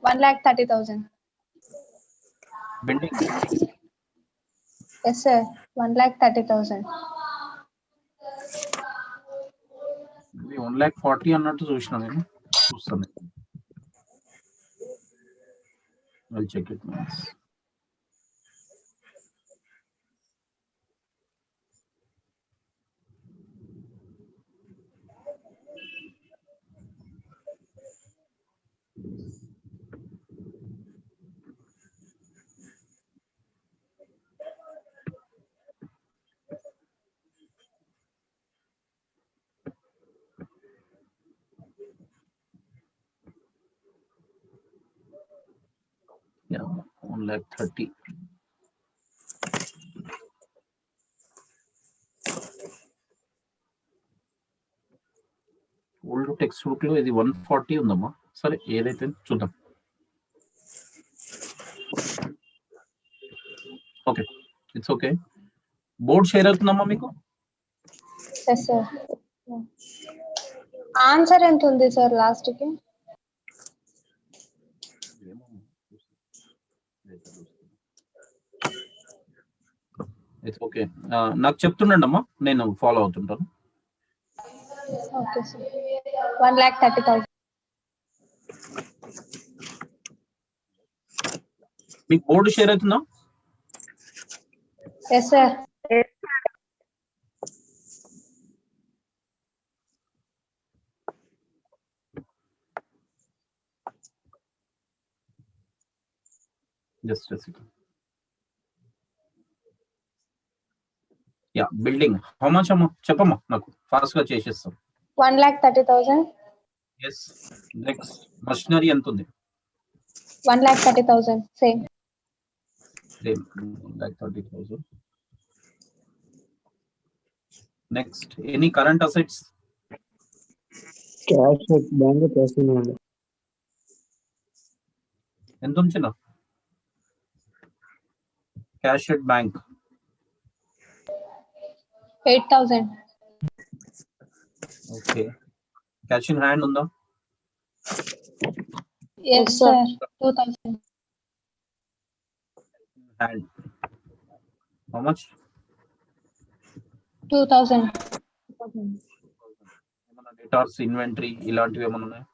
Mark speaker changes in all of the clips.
Speaker 1: 1,30,000.
Speaker 2: Building
Speaker 1: Yes, sir. 1,30,000.
Speaker 2: 1,40,000 అన్నట్టు చూసిన నేను చూస్తాను. I'll check it once. Yeah, 1,30,000. Old text book లో ఇది 140 ఉందమ్మా. సరే ఏదైతే చూద్దాం. Okay, it's okay. Board share అవుతుందమ్మా మీకు?
Speaker 1: Yes, sir. ఆన్సర్ ఎంత ఉంది సార్ లాస్ట్ కి?
Speaker 2: It's okay. నాకు చెప్తుండండి అమ్మా, నేను ఫాలో అవుతుంటాను.
Speaker 1: Okay sir. 1,30,000.
Speaker 2: మీకు బోర్డు షేర్ అవుతుందా?
Speaker 1: Yes, sir.
Speaker 2: Just yeah, building how much అమ్మా చెప్పమ్మా, నాకు ఫాస్ట్ గా చేసేస్తాం.
Speaker 1: 1,30,000.
Speaker 2: ఎస్. నెక్స్ట్ మషినరీ ఎంత ఉంది?
Speaker 1: 1,30,000. Same.
Speaker 2: 1,30,000. Next any current assets?
Speaker 3: Cash bank చేస్తున్నాను.
Speaker 2: ఎంత ఉంచిన cash at bank?
Speaker 1: 8,000.
Speaker 2: Okay. Cash in hand ఉందా?
Speaker 1: Yes, sir. 2,000.
Speaker 2: Hand how much?
Speaker 1: 2,000.
Speaker 2: ఏమన్నా డేటార్స్, ఇన్వెంటరీ ఇలాంటివి ఏమన్నా ఉన్నాయా?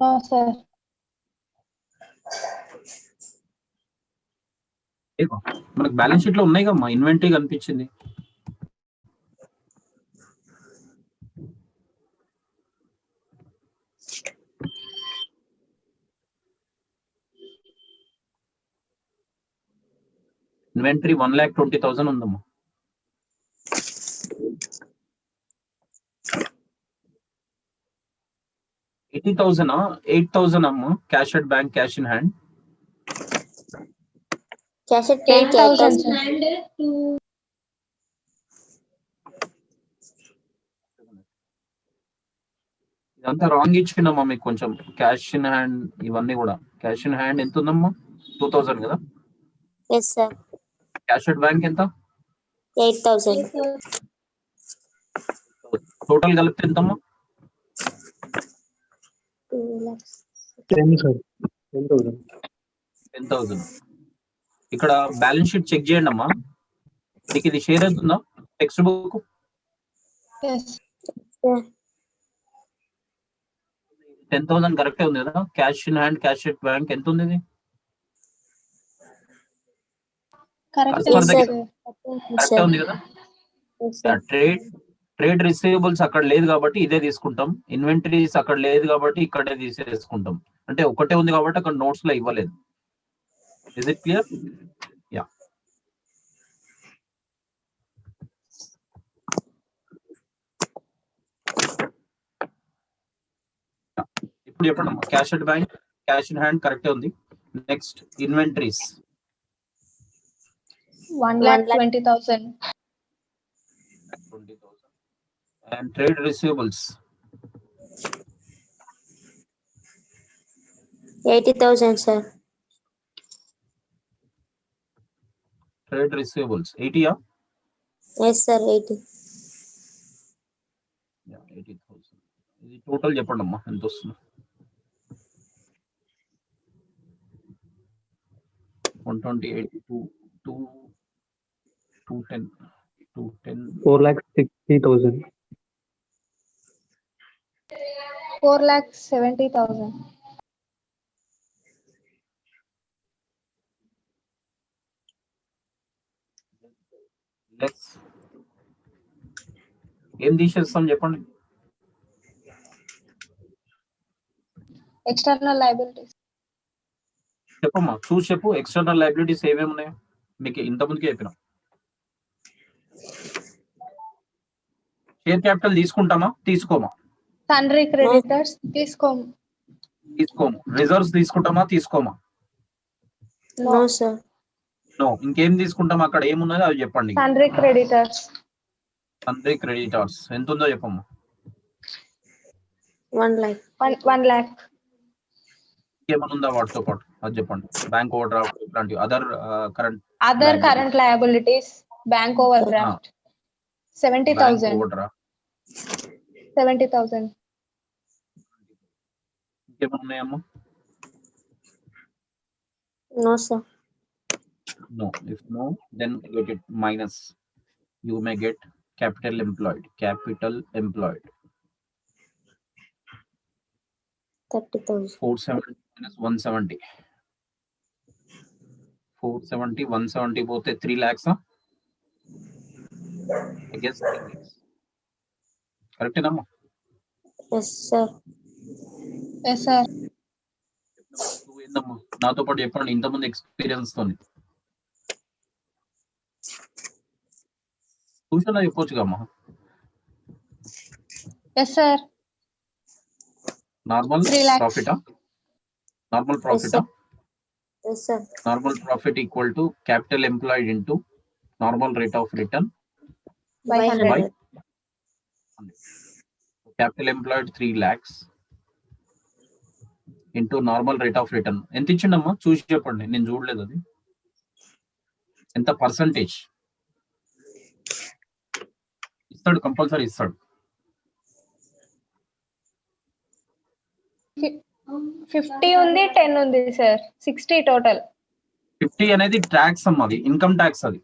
Speaker 1: No, sir.
Speaker 2: మనకు బ్యాలెన్స్ షీట్ లో ఉన్నాయి కమ్మా, ఇన్వెంటరీ కనిపించింది. ఇన్వెంటరీ 1,20,000 ఉందమ్మా. $80,000 8,000 అమ్మా cash at bank, cash in hand.
Speaker 4: Cash at bank
Speaker 1: 8,000.
Speaker 4: 8,000.
Speaker 2: ఇదంతా రాంగ్ ఇచ్చిందమ్మా మీకు కొంచెం. క్యాష్ ఇన్ హ్యాండ్ ఇవన్నీ కూడా. క్యాష్ ఇన్ హ్యాండ్ ఎంత ఉందమ్మా? 2,000 కదా.
Speaker 4: Yes, sir.
Speaker 2: Cash at bank ఎంత?
Speaker 4: 8,000.
Speaker 2: టోటల్ కలిపితే ఎంతమ్మా?
Speaker 4: 2 lakhs.
Speaker 3: 10,000.
Speaker 2: 10,000. ఇక్కడ బ్యాలెన్స్ షీట్ చెక్ చేయండి అమ్మా. మీకు ఇది షేర్ అవుతుందా టెక్స్ట్ బుక్?
Speaker 1: Yes.
Speaker 4: Yeah.
Speaker 2: 10,000 కరెక్టే ఉంది కదా. Cash in hand, cash at bank ఎంత ఉంది? ఇది
Speaker 1: Correct.
Speaker 2: Yes, sir.
Speaker 4: Yes,
Speaker 2: కరెక్టే ఉంది కదా.
Speaker 4: Yes, sir.
Speaker 2: ట్రేడ్ రిసీవబుల్స్ అక్కడ లేదు కాబట్టి ఇదే తీసుకుంటాం. ఇన్వెంటరీస్ అక్కడ లేదు కాబట్టి ఇక్కడే తీసేసుకుంటాం. అంటే ఒకటే ఉంది కాబట్టి అక్కడ నోట్స్ లో ఇవ్వలేదు. Is it clear? యా. ఇప్పుడు చెప్పండి అమ్మా. Cash at bank, cash in hand కరెక్టే ఉంది. Next inventories
Speaker 1: 1,20,000.
Speaker 2: 20,000. And trade receivables
Speaker 4: 80,000, sir.
Speaker 2: Trade receivables 80యా?
Speaker 4: Yes, sir. 80.
Speaker 2: 80,000. ఇది టోటల్ చెప్పండి అమ్మా ఎంత వస్తుంది. 128 210
Speaker 3: 4,60,000.
Speaker 1: 4,70,000.
Speaker 2: లెస్ ఏం తీసేస్తాం చెప్పండి.
Speaker 1: External liabilities.
Speaker 2: చెప్పమ్మా చూసి చెప్పు. ఎక్స్టర్నల్ లైబిలిటీస్ ఏమేమి ఉన్నాయో మీకు ఇంతకుముందుకే చెప్పిన. షేర్ క్యాపిటల్ తీసుకుంటామా తీసుకోమా?
Speaker 1: Sundry creditors. తీసుకోము.
Speaker 2: రిజర్వ్స్ తీసుకుంటామా తీసుకోమా?
Speaker 4: No, sir.
Speaker 2: నో. ఇంకేం తీసుకుంటాం? అక్కడ ఏమున్నదో అవి చెప్పండి.
Speaker 1: Sundry creditors.
Speaker 2: సన్రీ క్రెడిటార్స్ ఎంత ఉందో చెప్పమ్మా.
Speaker 4: 1 lakh.
Speaker 1: 1 lakh.
Speaker 2: ఇంకేమైనా ఉందా వాటితో పాటు అది చెప్పండి. బ్యాంక్ ఓవర్ డ్రాఫ్ట్ ఇట్లాంటి other current
Speaker 1: Other current liabilities. Bank overdraft. 70,000.
Speaker 2: Over draft
Speaker 1: 70,000.
Speaker 2: ఇంకేమైనా ఉన్నాయమ్మా?
Speaker 4: No, sir.
Speaker 2: No. If no, then get it minus. You may get capital employed.
Speaker 4: 30,000.
Speaker 2: 470 minus 170. 470 170 పోతే 3 lakhs. I guess 3 lakhs. కరెక్టేనమ్మా?
Speaker 4: Yes, sir.
Speaker 1: Yes, sir.
Speaker 2: ఏందమ్మా నాతో పాటు చెప్పండి ఇంతమంది experience తోని. Tuition చెప్పొచ్చుగా అమ్మా.
Speaker 1: Yes, sir.
Speaker 2: Normal
Speaker 1: 3 lakhs.
Speaker 2: ప్రాఫిటా? నార్మల్
Speaker 4: Yes,
Speaker 2: ప్రాఫిటా?
Speaker 4: sir. Yes, sir.
Speaker 2: Normal profit equal to capital employed into normal rate of return
Speaker 1: By
Speaker 4: By
Speaker 1: 100.
Speaker 4: 100.
Speaker 2: Capital employed 3 lakhs into normal rate of return ఎంత ఇచ్చిండమ్మా చూసి చెప్పండి. నేను చూడలేదు అది. ఎంత పర్సంటేజ్ ఇస్తాడు? కంపల్సరీ ఇస్తాడు.
Speaker 1: 50 ఉంది, 10 ఉంది సార్. 60 టోటల్.
Speaker 2: 50 అనేది ట్యాక్స్ అమ్మా, అది ఇన్కమ్ ట్యాక్స్. అది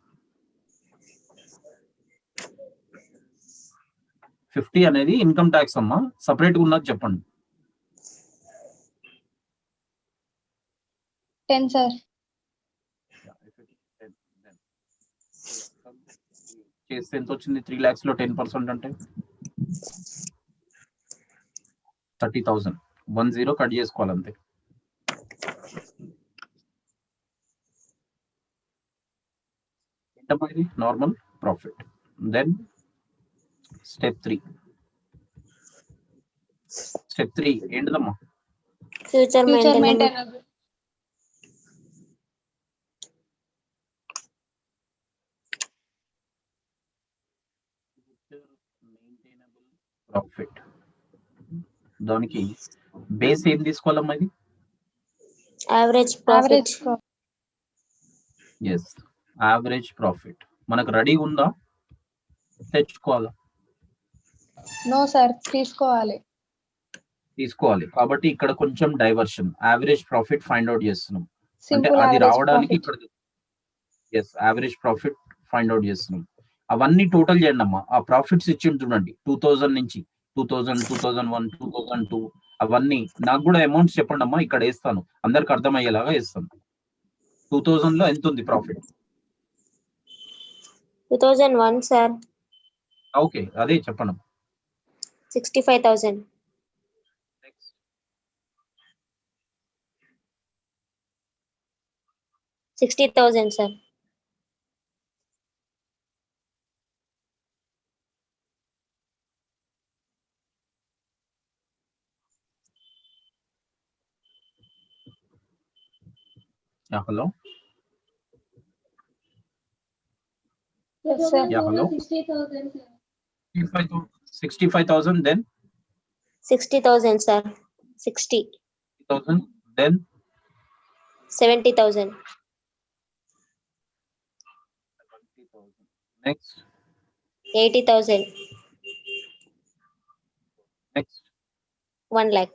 Speaker 2: 50 అనేది ఇన్కమ్ ట్యాక్స్ అమ్మా. సపరేట్ గా ఉన్నది చెప్పండి.
Speaker 1: 10 సార్.
Speaker 2: చేస్తే ఎంత వచ్చింది? 3 lakhs లో 10% అంటే 30,000. 10 కట్ చేసుకోవాలి అంతే. ఎంతమ్మా ఇది? Normal profit. Then step 3. Step 3 ఏంటిదమ్మా?
Speaker 4: Future
Speaker 1: Future
Speaker 4: maintenance.
Speaker 1: maintainable.
Speaker 2: Profit. దానికి బేస్ ఏం తీసుకోవాలమ్మా? ఇది
Speaker 4: Average profit.
Speaker 1: Average profit.
Speaker 2: Yes, average profit. మనకు రెడీ ఉందా? తెచ్చుకోవాలా?
Speaker 1: No sir. తీసుకోవాలి.
Speaker 2: కాబట్టి ఇక్కడ కొంచెం diversion. Average profit find out చేస్తున్నాం. అంటే
Speaker 1: Simple
Speaker 2: అది
Speaker 1: average
Speaker 2: రావడానికి
Speaker 1: profit.
Speaker 2: ఇక్కడ yes average profit find out చేస్తున్నాం. అవన్నీ టోటల్ చేయండి అమ్మా. ఆ ప్రాఫిట్స్ ఇచ్చి చూడండి 2000 నుంచి 2000, 2001, 2002 అవన్నీ నాకు కూడా అమౌంట్స్ చెప్పండి అమ్మా. ఇక్కడ వేస్తాను, అందరికి అర్థమయ్యేలాగా వేస్తాను. 2000 లో ఎంత ఉంది ప్రాఫిట్?
Speaker 4: 2001, sir.
Speaker 2: ఓకే, అదే చెప్పండి.
Speaker 4: 65,000. 60,000, sir.
Speaker 2: Hello.
Speaker 1: Yes sir.
Speaker 2: Hello. 65,000 then
Speaker 4: 60,000, sir.
Speaker 2: 60,000 then
Speaker 4: 70,000.
Speaker 2: next
Speaker 4: 80,000.
Speaker 2: next
Speaker 4: 1 lakh.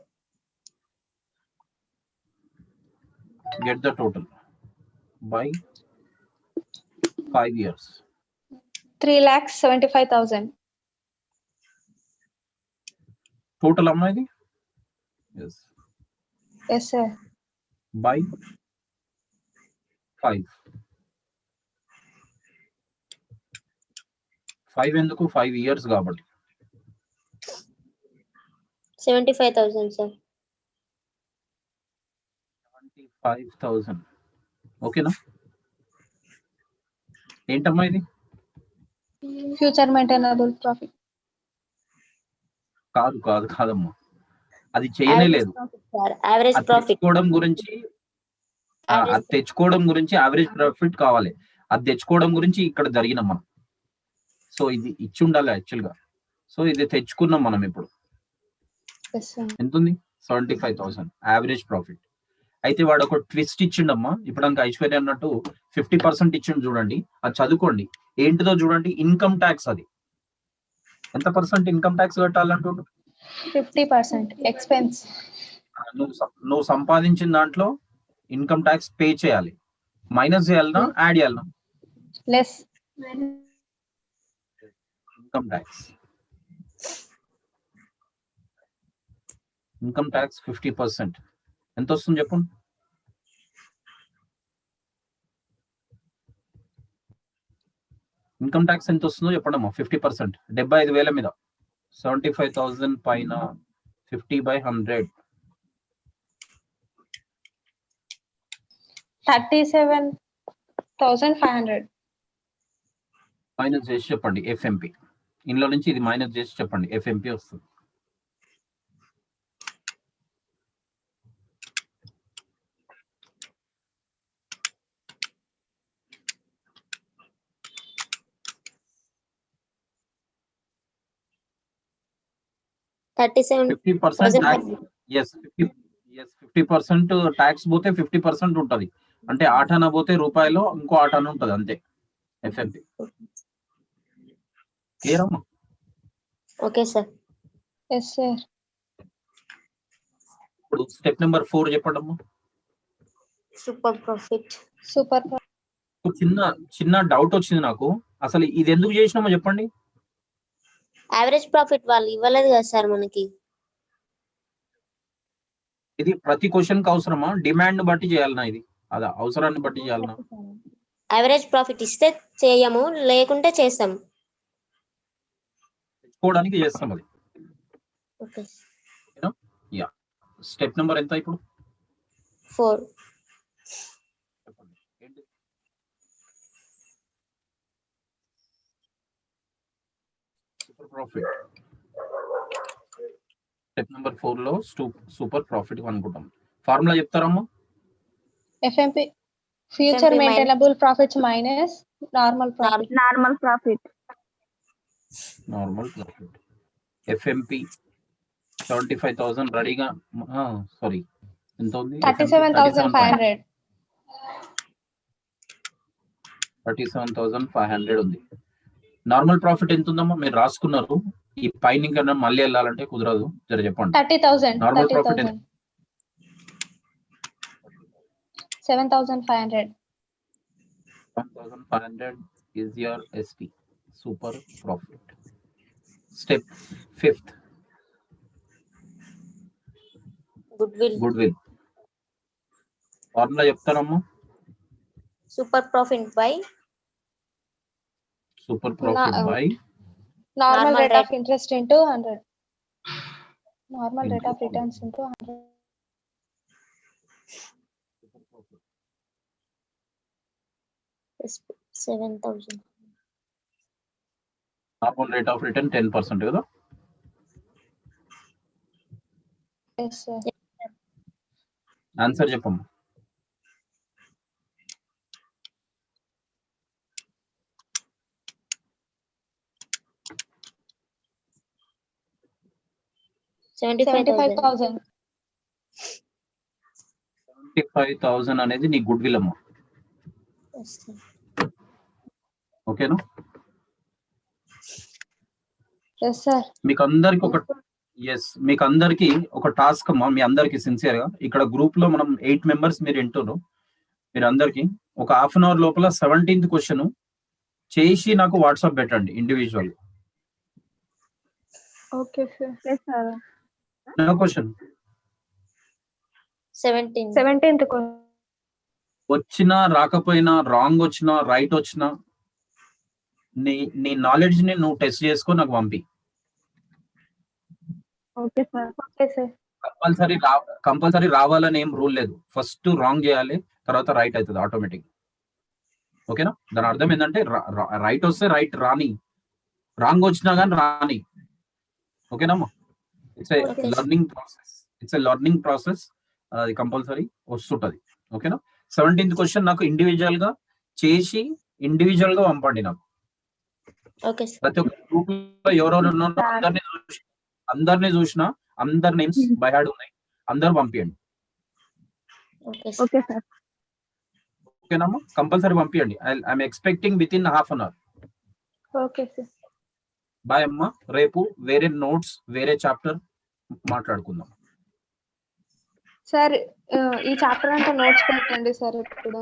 Speaker 2: Get the total by 5 years.
Speaker 1: 3,75,000.
Speaker 2: Total amma idi? Yes.
Speaker 1: Yes, sir.
Speaker 2: By 5. 5 ఎందుకు 5 years కాబట్టి
Speaker 4: 75,000, sir.
Speaker 2: 75,000. ఓకేనా? ఏంటమ్మా ఇది?
Speaker 1: Future maintainable profit.
Speaker 2: కాదమ్మా, అది చేయనే
Speaker 4: Average
Speaker 2: లేదు.
Speaker 4: profit, sir. Average
Speaker 2: అది
Speaker 4: profit.
Speaker 2: తెచ్చుకోవడం గురించి
Speaker 4: Average
Speaker 2: అది తెచ్చుకోవడం గురించి యావరేజ్ ప్రాఫిట్ కావాలి. అది తెచ్చుకోవడం గురించి ఇక్కడ జరిగినాం మనం. సో ఇది ఇచ్చి ఉండాలి యాక్చువల్ గా. సో ఇది తెచ్చుకున్నాం మనం ఇప్పుడు.
Speaker 1: Yes, sir.
Speaker 2: ఎంత ఉంది? 75,000 యావరేజ్ ప్రాఫిట్. అయితే వాడు ఒక ట్విస్ట్ ఇచ్చిండమ్మా. ఇప్పుడు అంక ఐశ్వర్య అన్నట్టు 50% ఇచ్చిండు చూడండి. అది చదువుకోండి. ఏంటిదో చూడండి. Income tax. అది ఎంత పర్సెంట్ ఇన్కమ్ ట్యాక్స్ కట్టాలంటుండు?
Speaker 1: 50% expense.
Speaker 2: నువ్వు సంపాదించిన దాంట్లో ఇన్కమ్ ట్యాక్స్ పే చేయాలి. మైనస్ చేయాలనా యాడ్ చేయాలనా?
Speaker 1: Less.
Speaker 2: ఇన్కమ్ ట్యాక్స్ 50%. ఎంత వస్తుంది చెప్పండి? ఇన్కమ్ ట్యాక్స్ ఎంత వస్తుందో చెప్పండమ్మా. 50% 75,000 మీద 75,000 పైన 50/100
Speaker 1: 37,500.
Speaker 2: మైనస్ చేసి చెప్పండి ఎఫ్ఎంపి. ఇందులో నుంచి ఇది మైనస్ చేసి చెప్పండి ఎఫ్ఎంపి వస్తుంది.
Speaker 4: $37,000.
Speaker 2: 50% ట్యాక్స్. ఎస్ 50% ట్యాక్స్ పోతే 50% ఉంటది. అంటే 8 అన పోతే రూపాయలు ఇంకో 8 అన ఉంటది అంతే ఎఫ్ఎంపి. క్లియర్ అమ్మా?
Speaker 4: Okay, sir.
Speaker 1: Yes, sir.
Speaker 2: ఇప్పుడు స్టెప్ నెంబర్ 4 చెప్పండి అమ్మా.
Speaker 4: Super profit.
Speaker 1: Super.
Speaker 2: చిన్న డౌట్ వచ్చింది నాకు. అసలు ఇది ఎందుకు చేసినామో చెప్పండి.
Speaker 4: Average profit వాళ్ళు ఇవ్వలేదు కదా సార్ మనకి.
Speaker 2: ఇది ప్రతి క్వశ్చన్ కి అవసరమా? డిమాండ్ బట్టి చేయాలనా? ఇది అదా అవసరాన్ని బట్టి చేయాలనా?
Speaker 4: Average profit ఇస్తే చేయము, లేకుంటే చేస్తాం.
Speaker 2: తెచ్చుకోవడానికి చేస్తాం అది.
Speaker 4: Okay.
Speaker 2: యా. స్టెప్ నెంబర్ ఎంత ఇప్పుడు?
Speaker 4: 4.
Speaker 2: చెప్పండి. ఏంటి? Super profit. స్టెప్ నెంబర్ 4 లో సూపర్ ప్రాఫిట్ అనుకుంటాం. Formula చెప్తారమ్మా?
Speaker 1: FMP. Future
Speaker 4: FMP
Speaker 1: maintainable profits minus normal profit.
Speaker 5: Normal profit.
Speaker 2: Normal profit. FMP 75,000 రెడీగా. సారీ ఎంత ఉంది?
Speaker 1: 37,500.
Speaker 2: 37,500 ఉంది. నార్మల్ ప్రాఫిట్ ఎంత ఉందమ్మా? మీరు రాసుకున్నారు. ఈ పైన ఇంకా మళ్ళీ వెళ్ళాలంటే కుదరదు. జర చెప్పండి.
Speaker 1: 30,000.
Speaker 2: Normal profit
Speaker 1: 7,500.
Speaker 2: 1,500 is your SP. Super profit. Step 5th. Goodwill. Formula చెప్తారమ్మా?
Speaker 4: Super profit by
Speaker 1: Normal rate of interest into 100. Normal rate of returns into 100.
Speaker 4: Yes, 7,000.
Speaker 2: Normal rate of return 10% కదా?
Speaker 1: Yes, sir.
Speaker 2: ఆన్సర్ చెప్పమ్మా.
Speaker 1: $75,000.
Speaker 2: 75,000 అనేది నీ good will అమ్మా.
Speaker 4: Yes, sir.
Speaker 2: ఓకేనా?
Speaker 1: Yes, sir.
Speaker 2: మీకు అందరికి ఒక ఎస్, మీకు అందరికి ఒక టాస్క్ అమ్మా, మీ అందరికి సిన్సియర్ గా ఇక్కడ గ్రూప్ లో మనం 8 మెంబర్స్ మీరు వింటున్నారు. మీరు అందరికి ఒక హాఫ్ అన్ అవర్ లోపల 17th క్వశ్చన్ చేసి నాకు వాట్సాప్ పెట్టండి individual.
Speaker 1: Okay sir.
Speaker 2: Question
Speaker 1: 17th
Speaker 2: వచ్చినా రాకపోయినా, రాంగ్ వచ్చినా రైట్ వచ్చినా, నీ నాలెడ్జ్ ని నువ్వు టెస్ట్ చేసుకో, నాకు పంపి.
Speaker 1: Okay sir.
Speaker 2: కంపల్సరీ రావాలని ఏం రూల్ లేదు. ఫస్ట్ రాంగ్ చేయాలి, తర్వాత రైట్ అవుతుంది ఆటోమేటిక్. ఓకేనా? దాని అర్థం ఏంటంటే రైట్ వస్తే రైట్ రాని, రాంగ్ వచ్చినా కానీ రాని. ఓకేనమ్మా? It's a learning process. అది కంపల్సరీ వస్తుంటది. ఓకేనా? 17th క్వశ్చన్ నాకు ఇండివిజువల్ గా చేసి ఇండివిజువల్ గా పంపండి నాకు. ప్రతి ఒక్క గ్రూప్ లో ఎవరెవరు ఉన్నారో అందరినీ చూసిన, అందరి నేమ్స్ బై హార్ట్ ఉన్నాయి, అందరు పంపించండి.
Speaker 1: Okay sir.
Speaker 2: ఓకేనమ్మా? కంపల్సరీ పంపించండి. I'm expecting within half an hour.
Speaker 1: Okay sir.
Speaker 2: Bye అమ్మా. రేపు వేరే నోట్స్, వేరే చాప్టర్ మాట్లాడుకుందాం.
Speaker 1: సార్ ఈ చాప్టర్ అంతా నోట్స్ పెట్టండి సార్. ఇప్పుడు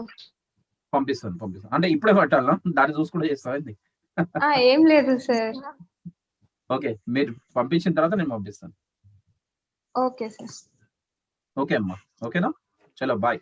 Speaker 2: పంపిస్తాను. అంటే ఇప్పుడే పట్టాలా? దాన్ని చూసుకుంటే చేస్తాను.
Speaker 1: ఏం లేదు సార్.
Speaker 2: ఓకే, మీరు పంపించిన తర్వాత నేను పంపిస్తాను.
Speaker 1: Okay sir.
Speaker 2: ఓకే అమ్మా. ఓకేనా? చలో బాయ్.